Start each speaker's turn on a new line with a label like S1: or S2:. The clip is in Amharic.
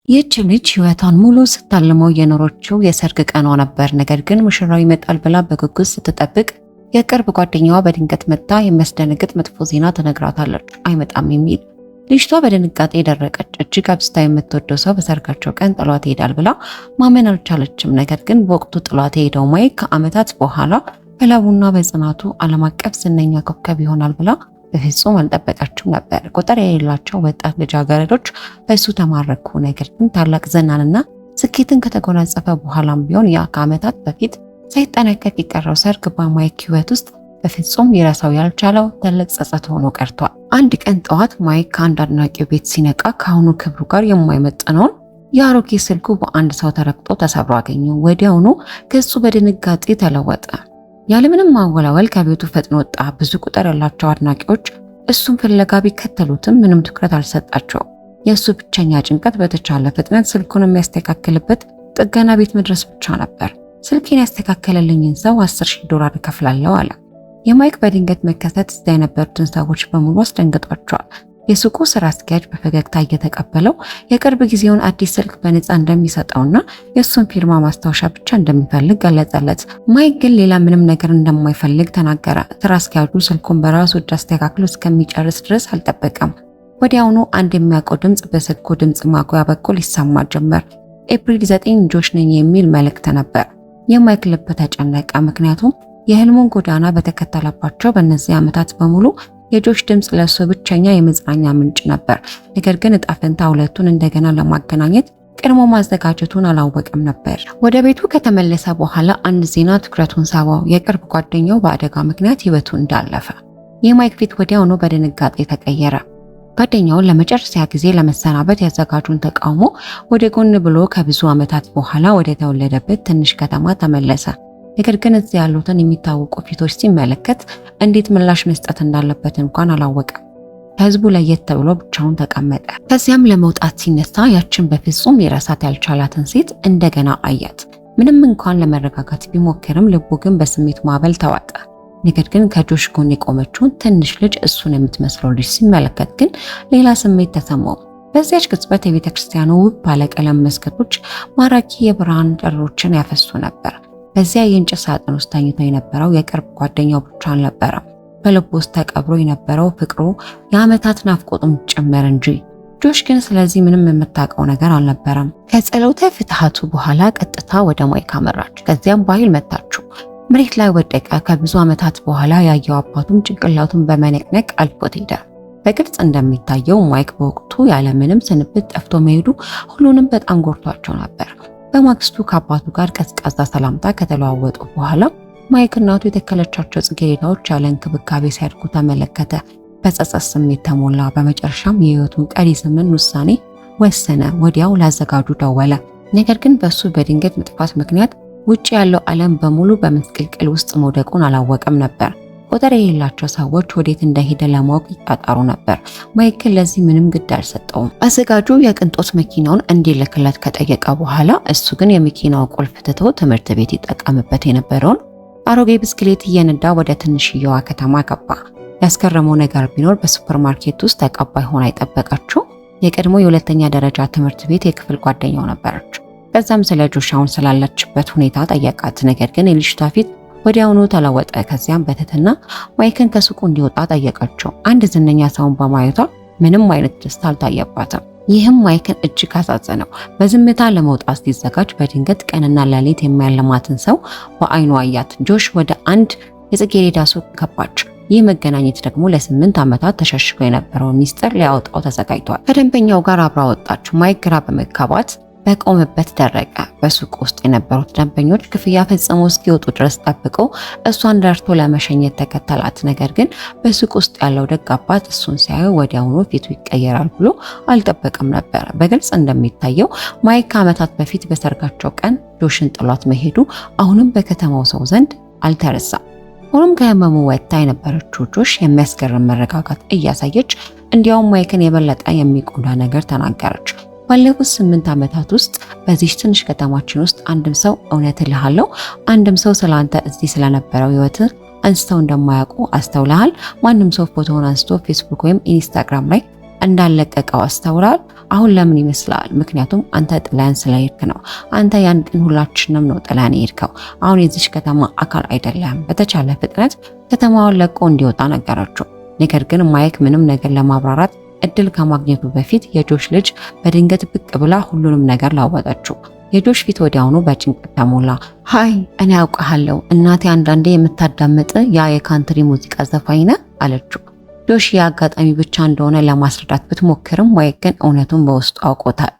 S1: ይህች ልጅ ህይወቷን ሙሉ ስታልመው የኖረችው የሰርግ ቀኗ ነበር። ነገር ግን ሙሽራው ይመጣል ብላ በጉጉት ስትጠብቅ የቅርብ ጓደኛዋ በድንገት መጣ የሚያስደነግጥ መጥፎ ዜና ትነግራታለች። አይመጣም የሚል ልጅቷ በድንጋጤ ደረቀች። እጅግ አብዝታ የምትወደው ሰው በሰርጋቸው ቀን ጥሏት ይሄዳል ብላ ማመን አልቻለችም። ነገር ግን በወቅቱ ጥሏት የሄደው ማይክ ከዓመታት በኋላ በላቡና በጽናቱ ዓለም አቀፍ ዝነኛ ኮከብ ይሆናል ብላ በፍጹም አልጠበቀችም ነበር። ቁጥር የሌላቸው ወጣት ልጃገረዶች በእሱ ተማረኩ። ነገር ግን ታላቅ ዝናንና ስኬትን ከተጎናጸፈ በኋላም ቢሆን ያ ከዓመታት በፊት ሳይጠናቀቅ የቀረው ሰርግ በማይክ ህይወት ውስጥ በፍጹም ሊረሳው ያልቻለው ትልቅ ጸጸት ሆኖ ቀርቷል። አንድ ቀን ጠዋት ማይክ ከአንድ አድናቂው ቤት ሲነቃ ከአሁኑ ክብሩ ጋር የማይመጥነውን የአሮጌ ስልኩ በአንድ ሰው ተረግጦ ተሰብሮ አገኘው። ወዲያውኑ ገጹ በድንጋጤ ተለወጠ። ያለምንም ማወላወል ከቤቱ ፈጥኖ ወጣ። ብዙ ቁጥር ያላቸው አድናቂዎች እሱን ፍለጋ ቢከተሉትም ምንም ትኩረት አልሰጣቸውም። የእሱ ብቸኛ ጭንቀት በተቻለ ፍጥነት ስልኩን የሚያስተካክልበት ጥገና ቤት መድረስ ብቻ ነበር። ስልኬን ያስተካከለልኝን ሰው $10,000 እከፍላለሁ አለ። የማይክ በድንገት መከሰት እዚያ የነበሩትን ሰዎች በሙሉ አስደንግጧቸዋል። የሱቁ ስራ አስኪያጅ በፈገግታ እየተቀበለው የቅርብ ጊዜውን አዲስ ስልክ በነፃ እንደሚሰጠውና የእሱን ፊርማ ማስታወሻ ብቻ እንደሚፈልግ ገለጸለት። ማይክ ግን ሌላ ምንም ነገር እንደማይፈልግ ተናገረ። ስራ አስኪያጁ ስልኩን በራሱ እጅ አስተካክሎ እስከሚጨርስ ድረስ አልጠበቀም። ወዲያውኑ አንድ የሚያውቀው ድምፅ በስልኩ ድምፅ ማጉያ በኩል ይሰማ ጀመር። ኤፕሪል 9 ጆሽ ነኝ የሚል መልእክት ነበር። የማይክ ልብ ተጨነቀ። ምክንያቱም የህልሙን ጎዳና በተከተለባቸው በእነዚህ ዓመታት በሙሉ የጆሽ ድምፅ ለሱ ብቸኛ የመጽናኛ ምንጭ ነበር። ነገር ግን እጣ ፈንታ ሁለቱን እንደገና ለማገናኘት ቀድሞ ማዘጋጀቱን አላወቀም ነበር። ወደ ቤቱ ከተመለሰ በኋላ አንድ ዜና ትኩረቱን ሳበው። የቅርብ ጓደኛው በአደጋ ምክንያት ህይወቱ እንዳለፈ። የማይክ ፊት ወዲያውኑ በድንጋጤ ተቀየረ። ጓደኛውን ለመጨረሻ ጊዜ ለመሰናበት ያዘጋጁን ተቃውሞ ወደ ጎን ብሎ ከብዙ ዓመታት በኋላ ወደ ተወለደበት ትንሽ ከተማ ተመለሰ። ነገር ግን እዚህ ያሉትን የሚታወቁ ፊቶች ሲመለከት እንዴት ምላሽ መስጠት እንዳለበት እንኳን አላወቀም። ከህዝቡ ለየት ተብሎ ብቻውን ተቀመጠ። ከዚያም ለመውጣት ሲነሳ ያችን በፍጹም ሊረሳት ያልቻላትን ሴት እንደገና አያት። ምንም እንኳን ለመረጋጋት ቢሞክርም ልቡ ግን በስሜት ማዕበል ተዋጠ። ነገር ግን ከጆሽ ጎን የቆመችውን ትንሽ ልጅ እሱን የምትመስለው ልጅ ሲመለከት ግን ሌላ ስሜት ተሰማው። በዚያች ቅጽበት የቤተ ክርስቲያኑ ውብ ባለቀለም መስኮቶች ማራኪ የብርሃን ጨረሮችን ያፈሱ ነበር። በዚያ የእንጨት ሳጥን ውስጥ ተኝቶ የነበረው የቅርብ ጓደኛው ብቻ አልነበረም። በልቡ ውስጥ ተቀብሮ የነበረው ፍቅሩ የዓመታት ናፍቆቱም ጭምር እንጂ። ጆሽ ግን ስለዚህ ምንም የምታውቀው ነገር አልነበረም። ከጸሎተ ፍትሐቱ በኋላ ቀጥታ ወደ ማይክ አመራች። ከዚያም በኃይል መታችው። መሬት ላይ ወደቀ። ከብዙ ዓመታት በኋላ ያየው አባቱም ጭንቅላቱን በመነቅነቅ አልፎት ሄደ። በግልጽ እንደሚታየው ማይክ በወቅቱ ያለምንም ስንብት ጠፍቶ መሄዱ ሁሉንም በጣም ጎድቷቸው ነበር። በማግስቱ ከአባቱ ጋር ቀዝቃዛ ሰላምታ ከተለዋወጡ በኋላ ማይክ እናቱ የተከለቻቸው ጽጌረዳዎች ያለ እንክብካቤ ሲያድጉ ተመለከተ። በጸጸት ስሜት ተሞላ። በመጨረሻም የህይወቱን ቀሪ ዘመን ውሳኔ ወሰነ። ወዲያው ላዘጋጁ ደወለ። ነገር ግን በሱ በድንገት መጥፋት ምክንያት ውጭ ያለው ዓለም በሙሉ በመስቀልቅል ውስጥ መውደቁን አላወቀም ነበር። ቁጥር የሌላቸው ሰዎች ወዴት እንደሄደ ለማወቅ ይጣጣሩ ነበር። ማይክ ለዚህ ምንም ግድ አልሰጠውም። አዘጋጁ የቅንጦት መኪናውን እንዲልክለት ከጠየቀ በኋላ እሱ ግን የመኪናው ቁልፍ ትቶ ትምህርት ቤት ይጠቀምበት የነበረውን አሮጌ ብስክሌት እየነዳ ወደ ትንሽየዋ ከተማ ገባ። ያስገረመው ነገር ቢኖር በሱፐርማርኬት ውስጥ ተቀባይ ሆና የጠበቀችው የቀድሞ የሁለተኛ ደረጃ ትምህርት ቤት የክፍል ጓደኛው ነበረች። ከዛም ስለ ጆሽ አሁን ስላለችበት ሁኔታ ጠየቃት። ነገር ግን የልጅቷ ፊት ወዲያውኑ ተለወጠ። ከዚያም በትህትና ማይክን ከሱቁ እንዲወጣ ጠየቀችው። አንድ ዝነኛ ሰውን በማየቷ ምንም አይነት ደስታ አልታየባትም። ይህም ማይክን እጅግ አሳዘነው። በዝምታ ለመውጣት ሲዘጋጅ በድንገት ቀንና ሌሊት የሚያለማትን ሰው በአይኑ አያት። ጆሽ ወደ አንድ የጽጌረዳ ሱቅ ገባች። ይህ መገናኘት ደግሞ ለ8 ዓመታት ተሸሽጎ የነበረውን ሚስጥር ሊያወጣው ተዘጋጅቷል። ከደንበኛው ጋር አብራ ወጣች። ማይክ ግራ በመጋባት በቆመበት ደረቀ። በሱቅ ውስጥ የነበሩት ደንበኞች ክፍያ ፈጽሞ እስኪወጡ ድረስ ጠብቀው እሷን ደርቶ ለመሸኘት ተከተላት። ነገር ግን በሱቅ ውስጥ ያለው ደግ አባት እሱን ሲያዩ ወዲያውኑ ፊቱ ይቀየራል ብሎ አልጠበቀም ነበር። በግልጽ እንደሚታየው ማይክ ከዓመታት በፊት በሰርጋቸው ቀን ጆሽን ጥሏት መሄዱ አሁንም በከተማው ሰው ዘንድ አልተረሳም። ሆኖም ከህመሙ ወጥታ የነበረችው ጆሽ የሚያስገርም መረጋጋት እያሳየች እንዲያውም ማይክን የበለጠ የሚጎዳ ነገር ተናገረች። ባለፉት 8 ዓመታት ውስጥ በዚህ ትንሽ ከተማችን ውስጥ አንድም ሰው እውነት እልሃለሁ፣ አንድም ሰው ስላንተ እዚህ ስለነበረው ህይወት አንስተው እንደማያውቁ አስተውለሃል። ማንም ሰው ፎቶውን አንስቶ ፌስቡክ ወይም ኢንስታግራም ላይ እንዳለቀቀው አስተውላል። አሁን ለምን ይመስላል? ምክንያቱም አንተ ጥላን ስለሄድክ ነው። አንተ ያን ቀን ሁላችንም ነው ጥላን የሄድከው። አሁን የዚች ከተማ አካል አይደለም። በተቻለ ፍጥነት ከተማውን ለቆ እንዲወጣ ነገረችው። ነገር ግን ማይክ ምንም ነገር ለማብራራት እድል ከማግኘቱ በፊት የጆሽ ልጅ በድንገት ብቅ ብላ ሁሉንም ነገር ላወጣችው። የጆሽ ፊት ወዲያውኑ በጭንቀት ተሞላ። ሃይ እኔ አውቃለሁ፣ እናቴ አንዳንዴ የምታዳምጥ ያ የካንትሪ ሙዚቃ ዘፋኝ ነህ አለችው። ጆሽ የአጋጣሚ ብቻ እንደሆነ ለማስረዳት ብትሞክርም ማይክ ግን እውነቱን በውስጡ አውቆታል።